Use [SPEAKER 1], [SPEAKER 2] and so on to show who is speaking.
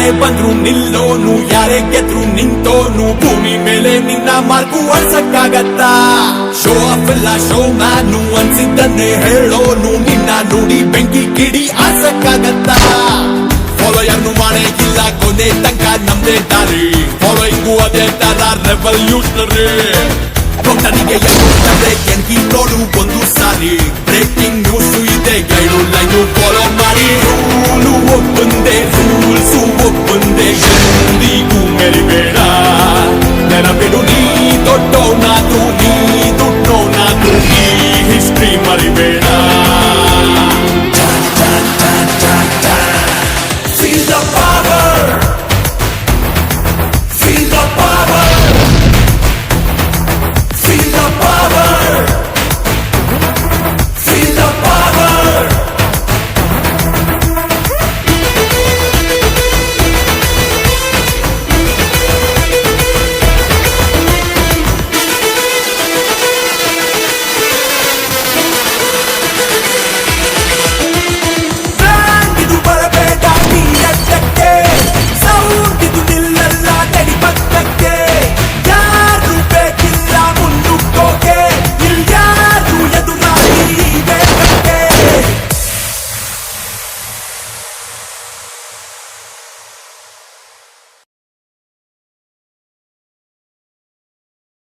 [SPEAKER 1] ಯಾರೇ ಬಂದ್ರು ನಿಲ್ಲೋನು, ಯಾರೇ ಗೆದ್ರು ನಿಂತೋನು, ಭೂಮಿ ಮೇಲೆ ನಿನ್ನ ಮಾರ್ಕು ಅಳ್ಸಕ್ಕಾಗತ್ತಾ? ಶೋ ಆಫ್ ಇಲ್ಲ ಶೋ ಮ್ಯಾನು, ಅನ್ಸಿದ್ದನ್ನೇ ಹೇಳೋನು, ನಿನ್ನ ನುಡಿ ಬೆಂಕಿ ಕಿಡಿ ಆಸಕ್ಕಾಗತ್ತಾ? ಫಾಲೋಯರ್ನು ಮಾಡೇ ಇಲ್ಲ ಕೊನೆ ತನಕ ನಮ್ದೇ ದಾರಿ, ಫಾಲೋಯಿಂಗು ಅದೇ ತರ ರೆವಲ್ಯೂಷನರಿ. ಕೊಟ್ಟನಿಗೆ ಕೆಣಕಿ ನೋಡು ಒಂದು ಸಾರಿ, ಬ್ರೇಕಿಂಗ್ ನ್ಯೂಸ್ ಇದೆ ಗೈಡು ಲೈನು ಫಾಲೋ ಮಾಡಿ. ರೂಲು ಒಬ್ಬಂದೇ